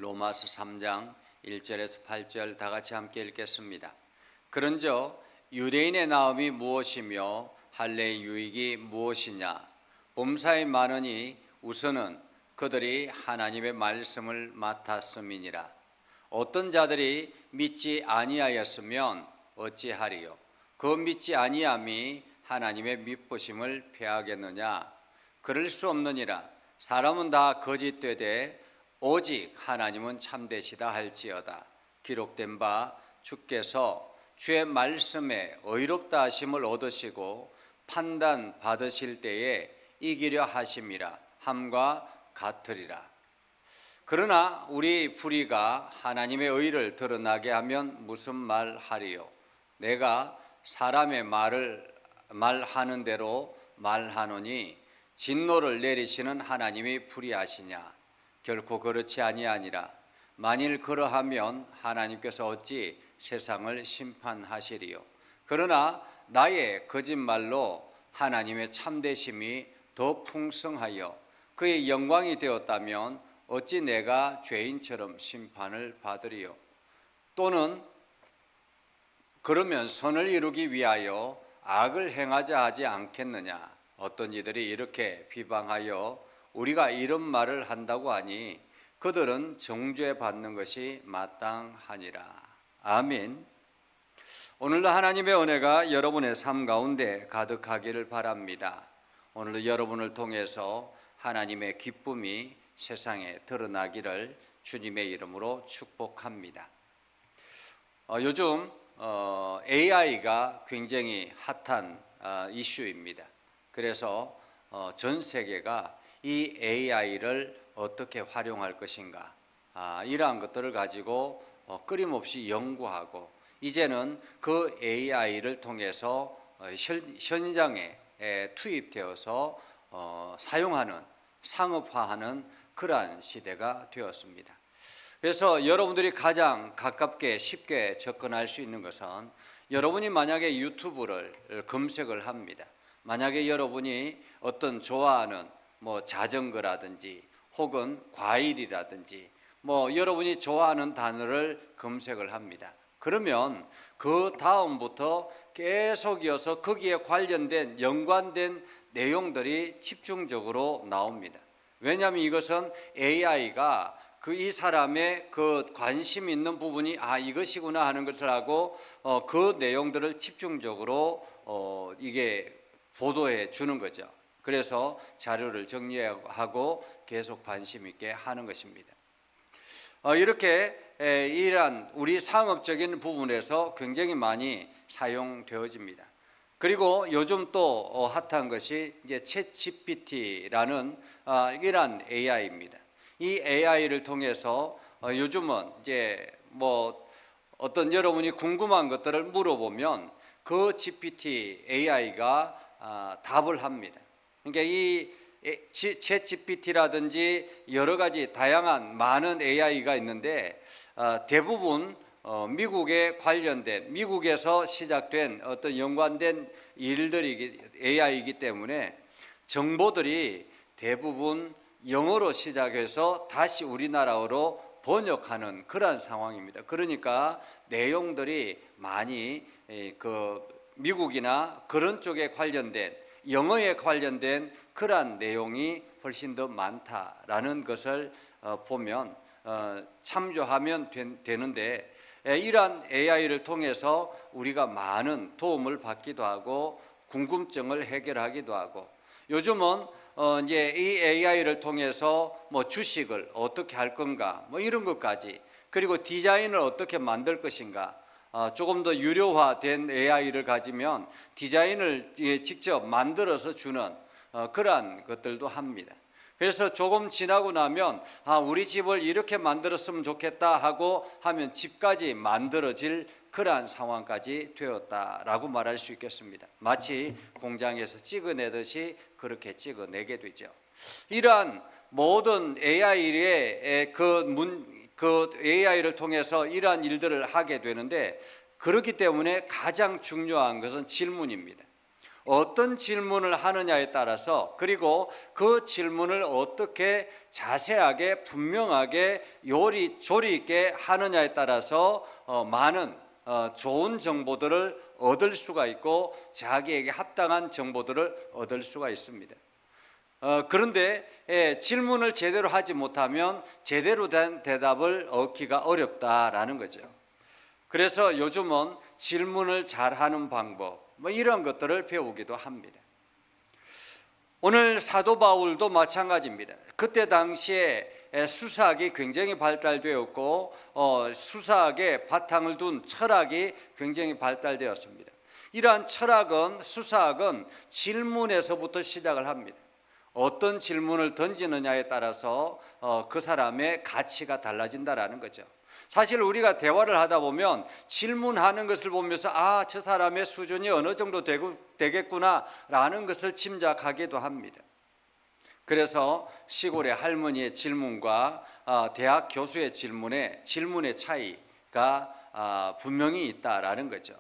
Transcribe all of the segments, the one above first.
로마서 3장 1절에서 8절 다 같이 함께 읽겠습니다. 그런즉 유대인의 나음이 무엇이며 할례의 유익이 무엇이냐? 범사에 많으니 우선은 그들이 하나님의 말씀을 맡았음이니라. 어떤 자들이 믿지 아니하였으면 어찌하리요? 그 믿지 아니함이 하나님의 믿으심을 패하겠느냐? 그럴 수 없느니라. 사람은 다 거짓되되 오직 하나님은 참되시다 할지어다. 기록된 바 주께서 주의 말씀에 의롭다 하심을 얻으시고 판단 받으실 때에 이기려 하심이라 함과 같으리라. 그러나 우리 불의가 하나님의 의를 드러나게 하면 무슨 말 하리요? 내가 사람의 말하는 대로 말하노니 진노를 내리시는 하나님이 불의하시냐? 결코 그렇지 아니하니라. 만일 그러하면 하나님께서 어찌 세상을 심판하시리요? 그러나 나의 거짓말로 하나님의 참되심이 더 풍성하여 그의 영광이 되었다면 어찌 내가 죄인처럼 심판을 받으리요? 또는 그러면 선을 이루기 위하여 악을 행하자 하지 않겠느냐? 어떤 이들이 이렇게 비방하여 우리가 이런 말을 한다고 하니 그들은 정죄 받는 것이 마땅하니라. 아멘. 오늘도 하나님의 은혜가 여러분의 삶 가운데 가득하기를 바랍니다. 오늘도 여러분을 통해서 하나님의 기쁨이 세상에 드러나기를 주님의 이름으로 축복합니다. 요즘 AI가 굉장히 핫한 이슈입니다. 그래서 전 세계가 이 AI를 어떻게 활용할 것인가, 이러한 것들을 가지고 끊임없이 연구하고 이제는 그 AI를 통해서 현장에 투입되어서 사용하는, 상업화하는 그러한 시대가 되었습니다. 그래서 여러분들이 가장 가깝게 쉽게 접근할 수 있는 것은 여러분이 만약에 유튜브를 검색을 합니다. 만약에 여러분이 어떤 좋아하는 자전거라든지 혹은 과일이라든지 여러분이 좋아하는 단어를 검색을 합니다. 그러면 그 다음부터 계속 이어서 거기에 관련된 연관된 내용들이 집중적으로 나옵니다. 왜냐하면 이것은 AI가 이 사람의 그 관심 있는 부분이 이것이구나 하는 것을 하고 그 내용들을 집중적으로 이게 보도해 주는 거죠. 그래서 자료를 정리하고 계속 관심 있게 하는 것입니다. 이렇게 이러한 우리 상업적인 부분에서 굉장히 많이 사용되어집니다. 그리고 요즘 또 핫한 것이 이제 챗GPT라는 이러한 AI입니다. 이 AI를 통해서 요즘은 이제 어떤 여러분이 궁금한 것들을 물어보면 그 GPT AI가 답을 합니다. 그러니까 이 챗GPT라든지 여러 가지 다양한 많은 AI가 있는데 대부분 미국에 관련된, 미국에서 시작된 어떤 연관된 일들이 AI이기 때문에 정보들이 대부분 영어로 시작해서 다시 우리나라어로 번역하는 그러한 상황입니다. 그러니까 내용들이 많이 미국이나 그런 쪽에 관련된, 영어에 관련된 그러한 내용이 훨씬 더 많다라는 것을 보면 참조하면 되는데, 이러한 AI를 통해서 우리가 많은 도움을 받기도 하고 궁금증을 해결하기도 하고, 요즘은 이제 이 AI를 통해서 주식을 어떻게 할 건가 이런 것까지, 그리고 디자인을 어떻게 만들 것인가, 조금 더 유료화된 AI를 가지면 디자인을 직접 만들어서 주는 그러한 것들도 합니다. 그래서 조금 지나고 나면 우리 집을 이렇게 만들었으면 좋겠다 하고 하면 집까지 만들어질 그러한 상황까지 되었다라고 말할 수 있겠습니다. 마치 공장에서 찍어내듯이 그렇게 찍어내게 되죠. 이러한 모든 AI의 그 AI를 통해서 이러한 일들을 하게 되는데, 그렇기 때문에 가장 중요한 것은 질문입니다. 어떤 질문을 하느냐에 따라서, 그리고 그 질문을 어떻게 자세하게 분명하게 조리 있게 하느냐에 따라서 많은 좋은 정보들을 얻을 수가 있고 자기에게 합당한 정보들을 얻을 수가 있습니다. 그런데 질문을 제대로 하지 못하면 제대로 된 대답을 얻기가 어렵다라는 거죠. 그래서 요즘은 질문을 잘하는 방법, 이런 것들을 배우기도 합니다. 오늘 사도 바울도 마찬가지입니다. 그때 당시에 수사학이 굉장히 발달되었고 수사학에 바탕을 둔 철학이 굉장히 발달되었습니다. 이러한 철학은, 수사학은 질문에서부터 시작을 합니다. 어떤 질문을 던지느냐에 따라서 그 사람의 가치가 달라진다라는 거죠. 사실 우리가 대화를 하다 보면 질문하는 것을 보면서 저 사람의 수준이 어느 정도 되겠구나라는 것을 짐작하기도 합니다. 그래서 시골의 할머니의 질문과 대학 교수의 질문의 차이가 분명히 있다라는 거죠.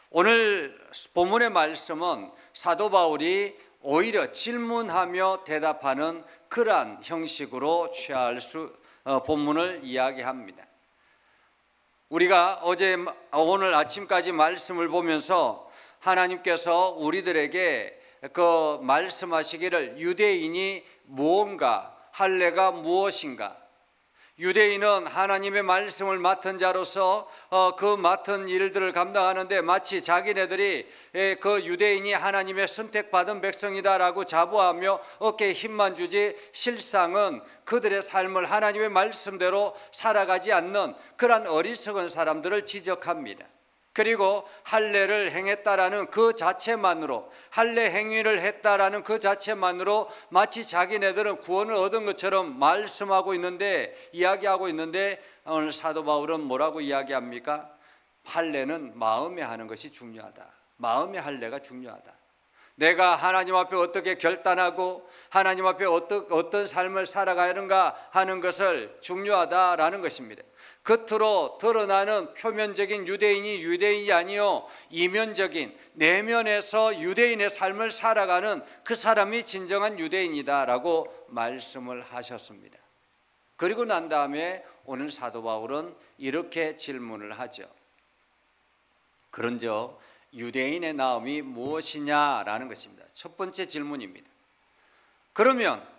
오늘 본문의 말씀은 사도 바울이 오히려 질문하며 대답하는 그러한 형식으로 취할 본문을 이야기합니다. 우리가 오늘 아침까지 말씀을 보면서 하나님께서 우리들에게 그 말씀하시기를 유대인이 무언가, 할례가 무엇인가, 유대인은 하나님의 말씀을 맡은 자로서 그 맡은 일들을 감당하는데 마치 자기네들이 그 유대인이 하나님의 선택받은 백성이다라고 자부하며 어깨에 힘만 주지 실상은 그들의 삶을 하나님의 말씀대로 살아가지 않는 그런 어리석은 사람들을 지적합니다. 그리고 할례를 행했다라는 그 자체만으로, 할례 행위를 했다라는 그 자체만으로 마치 자기네들은 구원을 얻은 것처럼 이야기하고 있는데 오늘 사도 바울은 뭐라고 이야기합니까? 할례는 마음에 하는 것이 중요하다. 마음의 할례가 중요하다. 내가 하나님 앞에 어떻게 결단하고 하나님 앞에 어떤 삶을 살아가는가 하는 것을 중요하다라는 것입니다. 겉으로 드러나는 표면적인 유대인이 아니요 이면적인 내면에서 유대인의 삶을 살아가는 그 사람이 진정한 유대인이다라고 말씀을 하셨습니다. 그리고 난 다음에 오늘 사도 바울은 이렇게 질문을 하죠. 그런즉 유대인의 나음이 무엇이냐라는 것입니다. 첫 번째 질문입니다. 그러면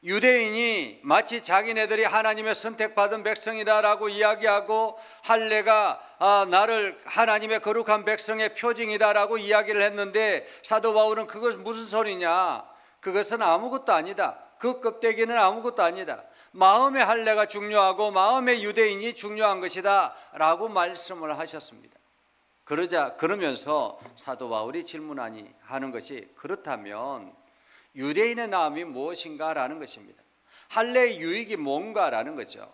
유대인이 마치 자기네들이 하나님의 선택받은 백성이다라고 이야기하고 할례가 나를 하나님의 거룩한 백성의 표징이다라고 이야기를 했는데 사도 바울은 그것은 무슨 소리냐? 그것은 아무것도 아니다. 그 껍데기는 아무것도 아니다. 마음의 할례가 중요하고 마음의 유대인이 중요한 것이다 라고 말씀을 하셨습니다. 그러면서 사도 바울이 질문하는 것이 그렇다면 유대인의 나음이 무엇인가 라는 것입니다. 할례의 유익이 뭔가라는 거죠.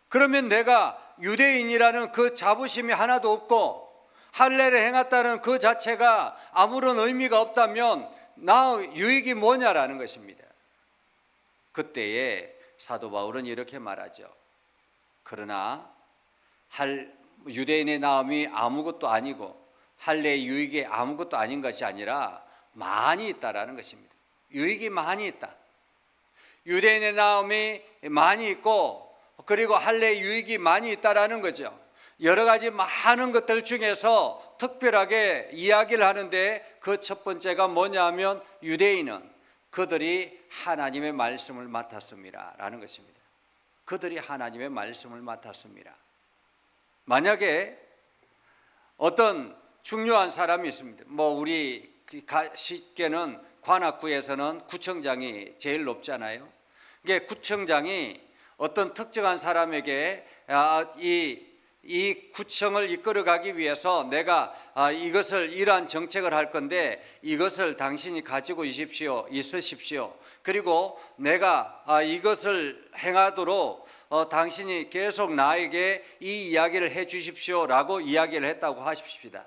그러면 내가 유대인이라는 그 자부심이 하나도 없고 할례를 행했다는 그 자체가 아무런 의미가 없다면 나 유익이 뭐냐라는 것입니다. 그때에 사도 바울은 이렇게 말하죠. 그러나 유대인의 나음이 아무것도 아니고 할례의 유익이 아무것도 아닌 것이 아니라 많이 있다라는 것입니다. 유익이 많이 있다. 유대인의 나음이 많이 있고 그리고 할례의 유익이 많이 있다라는 거죠. 여러 가지 많은 것들 중에서 특별하게 이야기를 하는데 그 첫 번째가 뭐냐면 유대인은 그들이 하나님의 말씀을 맡았습니다 라는 것입니다. 그들이 하나님의 말씀을 맡았습니다. 만약에 어떤 중요한 사람이 있습니다. 우리 쉽게는 관악구에서는 구청장이 제일 높잖아요. 이게 구청장이 어떤 특정한 사람에게 이 구청을 이끌어가기 위해서 내가 이러한 정책을 할 건데 이것을 당신이 가지고 있으십시오. 그리고 내가 이것을 행하도록 당신이 계속 나에게 이 이야기를 해 주십시오라고 이야기를 했다고 하십시다.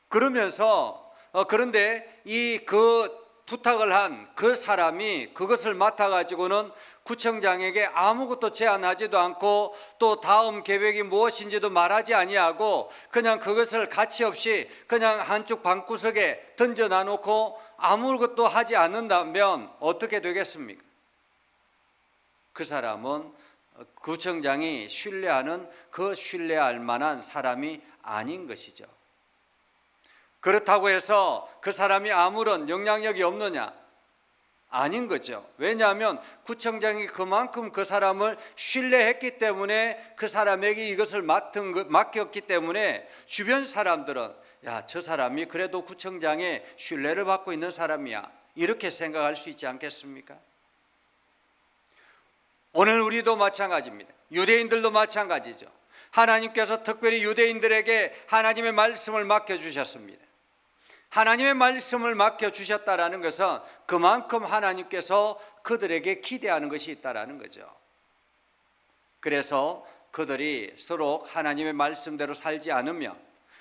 그러면서 그런데 그 부탁을 한 그 사람이 그것을 맡아가지고는 구청장에게 아무것도 제안하지도 않고 또 다음 계획이 무엇인지도 말하지 아니하고 그냥 그것을 가치 없이 그냥 한쪽 방구석에 던져놔 놓고 아무것도 하지 않는다면 어떻게 되겠습니까? 그 사람은 구청장이 신뢰하는 그 신뢰할 만한 사람이 아닌 것이죠. 그렇다고 해서 그 사람이 아무런 영향력이 없느냐? 아닌 거죠. 왜냐하면 구청장이 그만큼 그 사람을 신뢰했기 때문에 그 사람에게 이것을 맡겼기 때문에 주변 사람들은 야, 저 사람이 그래도 구청장의 신뢰를 받고 있는 사람이야, 이렇게 생각할 수 있지 않겠습니까? 오늘 우리도 마찬가지입니다. 유대인들도 마찬가지죠. 하나님께서 특별히 유대인들에게 하나님의 말씀을 맡겨주셨습니다. 하나님의 말씀을 맡겨주셨다라는 것은 그만큼 하나님께서 그들에게 기대하는 것이 있다라는 거죠. 그래서 그들이 서로 하나님의 말씀대로 살지 않으면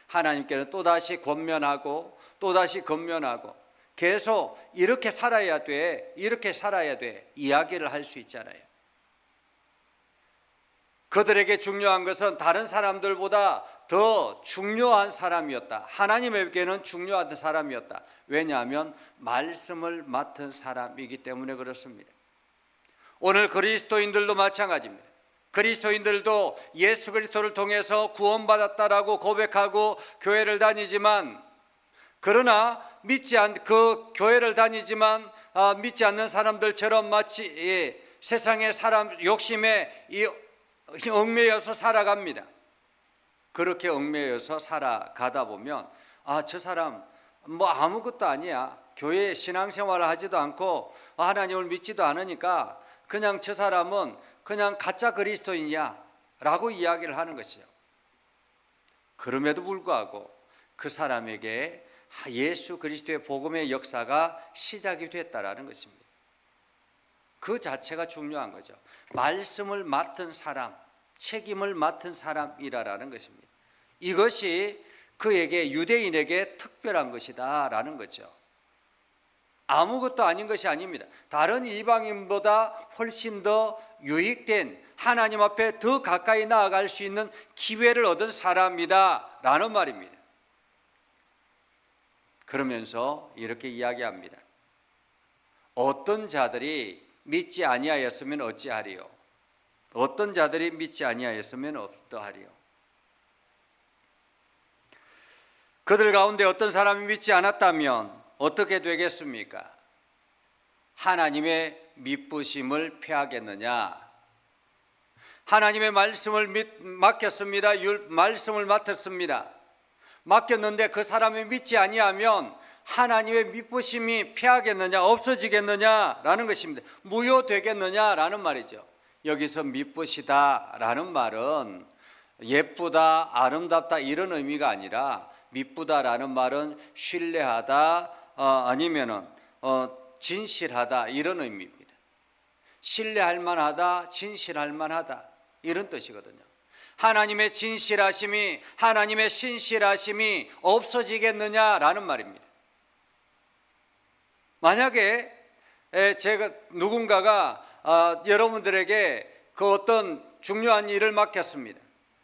하나님께는 또다시 권면하고 또다시 건면하고 계속 이렇게 살아야 돼, 이렇게 살아야 돼 이야기를 할 수 있잖아요. 그들에게 중요한 것은 다른 사람들보다 더 중요한 사람이었다. 하나님에게는 중요한 사람이었다. 왜냐하면 말씀을 맡은 사람이기 때문에 그렇습니다. 오늘 그리스도인들도 마찬가지입니다. 그리스도인들도 예수 그리스도를 통해서 구원받았다라고 고백하고 교회를 다니지만, 그러나 그 교회를 다니지만 믿지 않는 사람들처럼 마치 세상의 사람 욕심에 얽매여서 살아갑니다. 그렇게 얽매여서 살아가다 보면 저 사람 뭐 아무것도 아니야, 교회 신앙생활을 하지도 않고 하나님을 믿지도 않으니까 그냥 저 사람은 그냥 가짜 그리스도인이야 라고 이야기를 하는 것이요. 그럼에도 불구하고 그 사람에게 예수 그리스도의 복음의 역사가 시작이 됐다라는 것입니다. 그 자체가 중요한 거죠. 말씀을 맡은 사람, 책임을 맡은 사람이라는 것입니다. 이것이 그에게, 유대인에게 특별한 것이다 라는 거죠. 아무것도 아닌 것이 아닙니다. 다른 이방인보다 훨씬 더 유익된, 하나님 앞에 더 가까이 나아갈 수 있는 기회를 얻은 사람이다 라는 말입니다. 그러면서 이렇게 이야기합니다. 어떤 자들이 믿지 아니하였으면 어찌하리요? 어떤 자들이 믿지 아니하였으면 어떠하리요? 그들 가운데 어떤 사람이 믿지 않았다면 어떻게 되겠습니까? 하나님의 미쁘심을 패하겠느냐? 하나님의 말씀을 맡겼습니다. 말씀을 맡았습니다. 맡겼는데 그 사람이 믿지 아니하면 하나님의 미쁘심이 패하겠느냐, 없어지겠느냐라는 것입니다. 무효되겠느냐라는 말이죠. 여기서 미쁘시다라는 말은 예쁘다, 아름답다 이런 의미가 아니라, 미쁘다라는 말은 신뢰하다, 아니면은 진실하다 이런 의미입니다. 신뢰할 만하다, 진실할 만하다 이런 뜻이거든요. 하나님의 진실하심이, 하나님의 신실하심이 없어지겠느냐라는 말입니다. 만약에 제가 누군가가 여러분들에게 그 어떤 중요한 일을 맡겼습니다.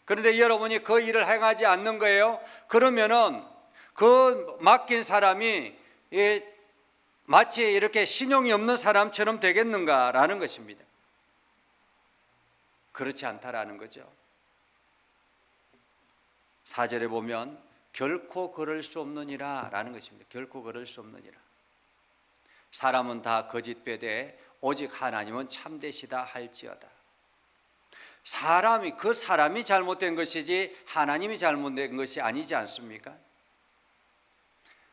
그런데 여러분이 그 일을 행하지 않는 거예요. 그러면은 그 맡긴 사람이 마치 이렇게 신용이 없는 사람처럼 되겠는가라는 것입니다. 그렇지 않다라는 거죠. 4절에 보면 결코 그럴 수 없느니라 라는 것입니다. 결코 그럴 수 없느니라. 사람은 다 거짓되되 오직 하나님은 참되시다 할지어다. 그 사람이 잘못된 것이지 하나님이 잘못된 것이 아니지 않습니까?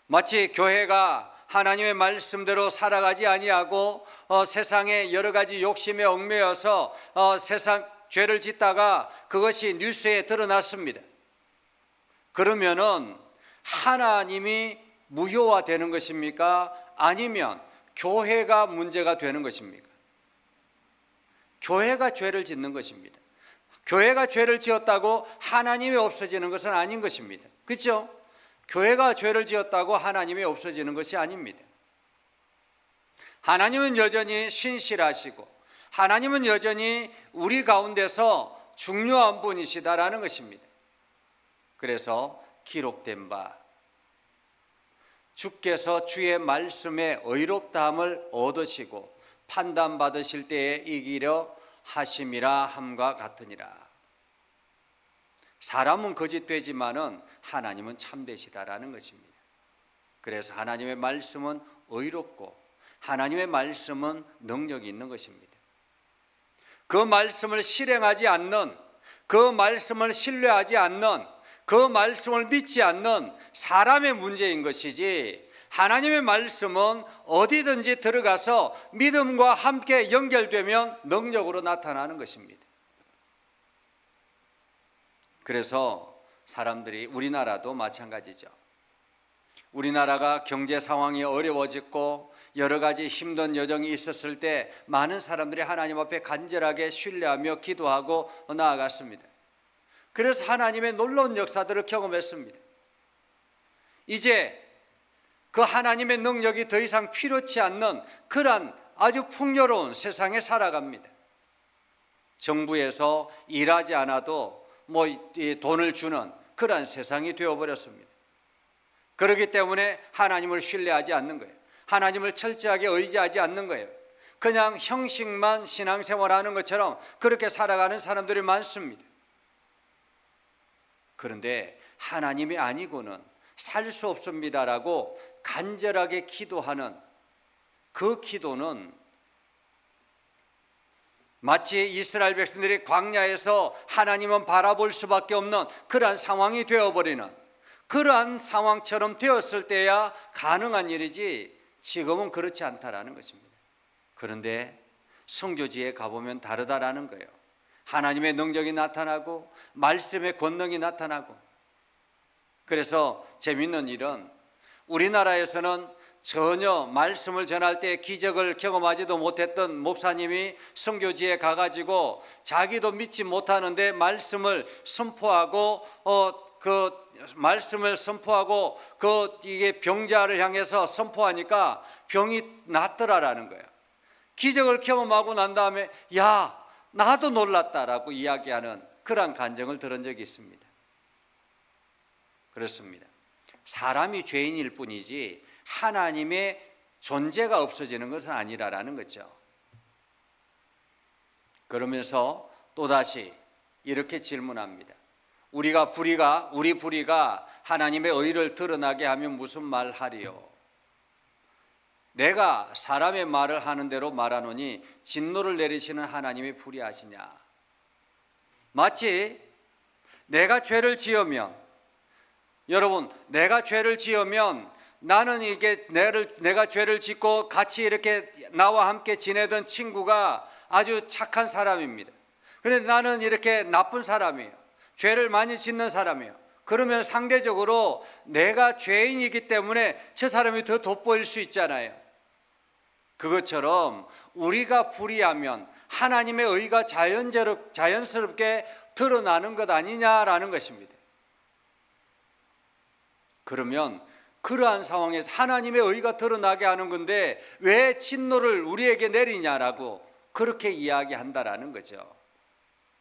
마치 교회가 하나님의 말씀대로 살아가지 아니하고 세상의 여러 가지 욕심에 얽매여서 세상 죄를 짓다가 그것이 뉴스에 드러났습니다. 그러면은 하나님이 무효화되는 것입니까? 아니면 교회가 문제가 되는 것입니까? 교회가 죄를 짓는 것입니다. 교회가 죄를 지었다고 하나님이 없어지는 것은 아닌 것입니다. 그렇죠? 교회가 죄를 지었다고 하나님이 없어지는 것이 아닙니다. 하나님은 여전히 신실하시고 하나님은 여전히 우리 가운데서 중요한 분이시다라는 것입니다. 그래서 기록된 바 주께서 주의 말씀에 의롭다함을 얻으시고 판단받으실 때에 이기려 하심이라 함과 같으니라. 사람은 거짓되지만은 하나님은 참되시다라는 것입니다. 그래서 하나님의 말씀은 의롭고 하나님의 말씀은 능력이 있는 것입니다. 그 말씀을 실행하지 않는, 그 말씀을 신뢰하지 않는, 그 말씀을 믿지 않는 사람의 문제인 것이지, 하나님의 말씀은 어디든지 들어가서 믿음과 함께 연결되면 능력으로 나타나는 것입니다. 그래서 사람들이, 우리나라도 마찬가지죠. 우리나라가 경제 상황이 어려워졌고 여러 가지 힘든 여정이 있었을 때 많은 사람들이 하나님 앞에 간절하게 신뢰하며 기도하고 나아갔습니다. 그래서 하나님의 놀라운 역사들을 경험했습니다. 이제 그 하나님의 능력이 더 이상 필요치 않는 그러한 아주 풍요로운 세상에 살아갑니다. 정부에서 일하지 않아도 돈을 주는 그러한 세상이 되어버렸습니다. 그렇기 때문에 하나님을 신뢰하지 않는 거예요. 하나님을 철저하게 의지하지 않는 거예요. 그냥 형식만 신앙생활하는 것처럼 그렇게 살아가는 사람들이 많습니다. 그런데 하나님이 아니고는 살 수 없습니다라고 간절하게 기도하는 그 기도는 마치 이스라엘 백성들이 광야에서 하나님은 바라볼 수밖에 없는 그러한 상황이 되어버리는 그러한 상황처럼 되었을 때야 가능한 일이지 지금은 그렇지 않다라는 것입니다. 그런데 선교지에 가보면 다르다라는 거예요. 하나님의 능력이 나타나고 말씀의 권능이 나타나고. 그래서 재밌는 일은 우리나라에서는 전혀 말씀을 전할 때 기적을 경험하지도 못했던 목사님이 선교지에 가가지고 자기도 믿지 못하는데 말씀을 선포하고 이게 병자를 향해서 선포하니까 병이 낫더라라는 거예요. 기적을 경험하고 난 다음에 야, 나도 놀랐다라고 이야기하는 그런 간증을 들은 적이 있습니다. 그렇습니다. 사람이 죄인일 뿐이지 하나님의 존재가 없어지는 것은 아니라는 거죠. 그러면서 또다시 이렇게 질문합니다. 우리 불의가 하나님의 의를 드러나게 하면 무슨 말 하리요? 내가 사람의 말을 하는 대로 말하노니 진노를 내리시는 하나님이 불의하시냐? 마치 내가 죄를 지으면, 여러분, 내가 죄를 지으면 나는 내가 죄를 짓고 같이 이렇게 나와 함께 지내던 친구가 아주 착한 사람입니다. 그런데 나는 이렇게 나쁜 사람이에요. 죄를 많이 짓는 사람이에요. 그러면 상대적으로 내가 죄인이기 때문에 저 사람이 더 돋보일 수 있잖아요. 그것처럼 우리가 불의하면 하나님의 의가 자연스럽게 드러나는 것 아니냐라는 것입니다. 그러면 그러한 상황에서 하나님의 의가 드러나게 하는 건데 왜 진노를 우리에게 내리냐라고 그렇게 이야기한다라는 거죠.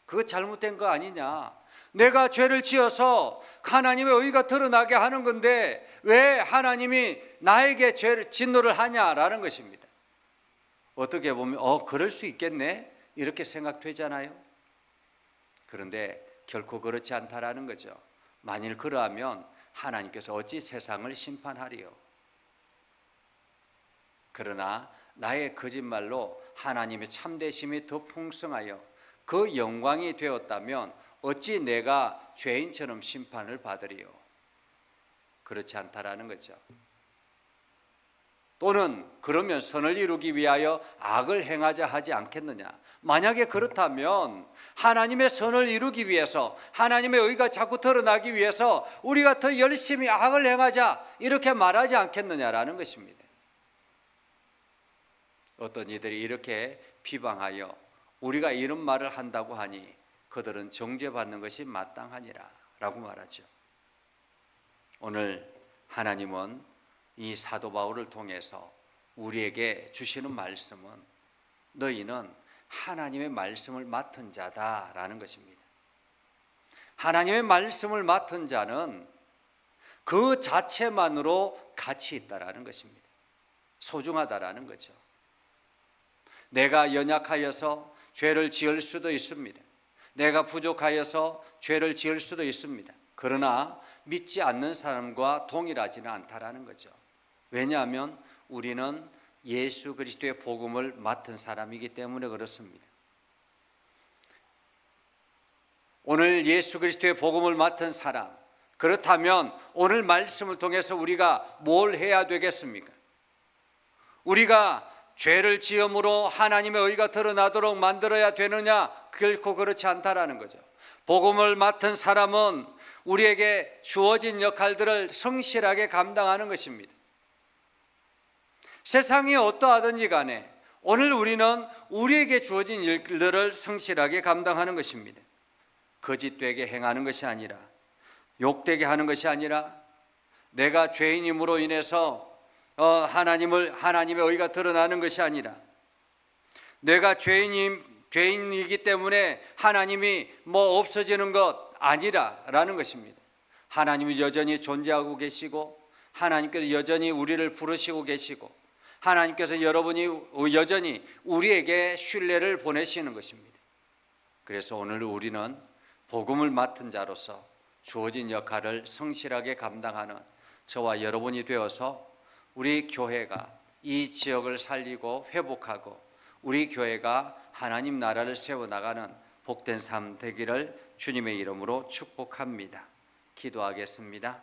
그거 잘못된 거 아니냐? 내가 죄를 지어서 하나님의 의가 드러나게 하는 건데 왜 하나님이 나에게 진노를 하냐라는 것입니다. 어떻게 보면 그럴 수 있겠네 이렇게 생각되잖아요. 그런데 결코 그렇지 않다라는 거죠. 만일 그러하면 하나님께서 어찌 세상을 심판하리요? 그러나 나의 거짓말로 하나님의 참되심이 더 풍성하여 그 영광이 되었다면 어찌 내가 죄인처럼 심판을 받으리요? 그렇지 않다라는 거죠. 또는 그러면 선을 이루기 위하여 악을 행하자 하지 않겠느냐? 만약에 그렇다면 하나님의 선을 이루기 위해서, 하나님의 의가 자꾸 드러나기 위해서 우리가 더 열심히 악을 행하자 이렇게 말하지 않겠느냐라는 것입니다. 어떤 이들이 이렇게 비방하여 우리가 이런 말을 한다고 하니 그들은 정죄받는 것이 마땅하니라 라고 말하죠. 오늘 하나님은 이 사도 바울을 통해서 우리에게 주시는 말씀은 너희는 하나님의 말씀을 맡은 자다라는 것입니다. 하나님의 말씀을 맡은 자는 그 자체만으로 가치 있다라는 것입니다. 소중하다라는 거죠. 내가 연약하여서 죄를 지을 수도 있습니다. 내가 부족하여서 죄를 지을 수도 있습니다. 그러나 믿지 않는 사람과 동일하지는 않다라는 거죠. 왜냐하면 우리는 예수 그리스도의 복음을 맡은 사람이기 때문에 그렇습니다. 오늘 예수 그리스도의 복음을 맡은 사람, 그렇다면 오늘 말씀을 통해서 우리가 뭘 해야 되겠습니까? 우리가 죄를 지음으로 하나님의 의가 드러나도록 만들어야 되느냐? 결코 그렇지 않다라는 거죠. 복음을 맡은 사람은 우리에게 주어진 역할들을 성실하게 감당하는 것입니다. 세상이 어떠하든지 간에 오늘 우리는 우리에게 주어진 일들을 성실하게 감당하는 것입니다. 거짓되게 행하는 것이 아니라, 욕되게 하는 것이 아니라, 내가 죄인임으로 인해서 하나님의 의가 드러나는 것이 아니라, 내가 죄인이기 때문에 하나님이 없어지는 것 아니라라는 것입니다. 하나님이 여전히 존재하고 계시고, 하나님께서 여전히 우리를 부르시고 계시고, 하나님께서 여전히 우리에게 신뢰를 보내시는 것입니다. 그래서 오늘 우리는 복음을 맡은 자로서 주어진 역할을 성실하게 감당하는 저와 여러분이 되어서 우리 교회가 이 지역을 살리고 회복하고 우리 교회가 하나님 나라를 세워나가는 복된 삶 되기를 주님의 이름으로 축복합니다. 기도하겠습니다.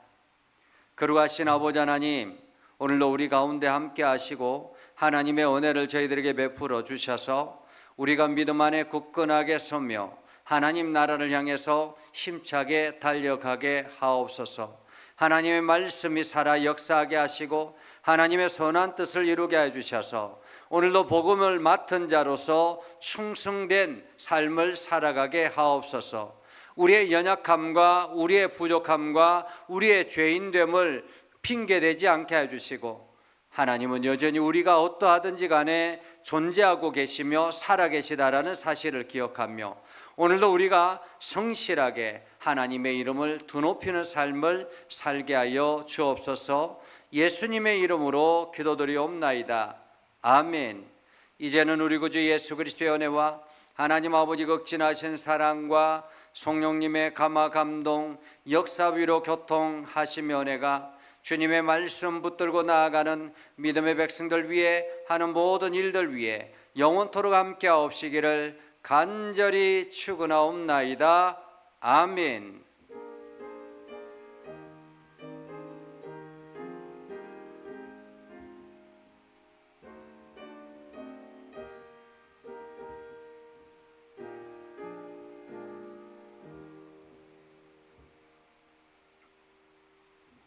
거룩하신 아버지 하나님, 오늘도 우리 가운데 함께 하시고 하나님의 은혜를 저희들에게 베풀어 주셔서 우리가 믿음 안에 굳건하게 서며 하나님 나라를 향해서 힘차게 달려가게 하옵소서. 하나님의 말씀이 살아 역사하게 하시고 하나님의 선한 뜻을 이루게 해주셔서 오늘도 복음을 맡은 자로서 충성된 삶을 살아가게 하옵소서. 우리의 연약함과 우리의 부족함과 우리의 죄인됨을 핑계대지 않게 해주시고, 하나님은 여전히 우리가 어떠하든지 간에 존재하고 계시며 살아계시다라는 사실을 기억하며 오늘도 우리가 성실하게 하나님의 이름을 드높이는 삶을 살게 하여 주옵소서. 예수님의 이름으로 기도드리옵나이다. 아멘. 이제는 우리 구주 예수 그리스도의 은혜와 하나님 아버지 극진하신 사랑과 성령님의 감화 감동 역사 위로 교통하시며 은혜가 주님의 말씀 붙들고 나아가는 믿음의 백성들 위해 하는 모든 일들 위해 영원토록 함께 하옵시기를 간절히 축원하옵나이다. 아멘.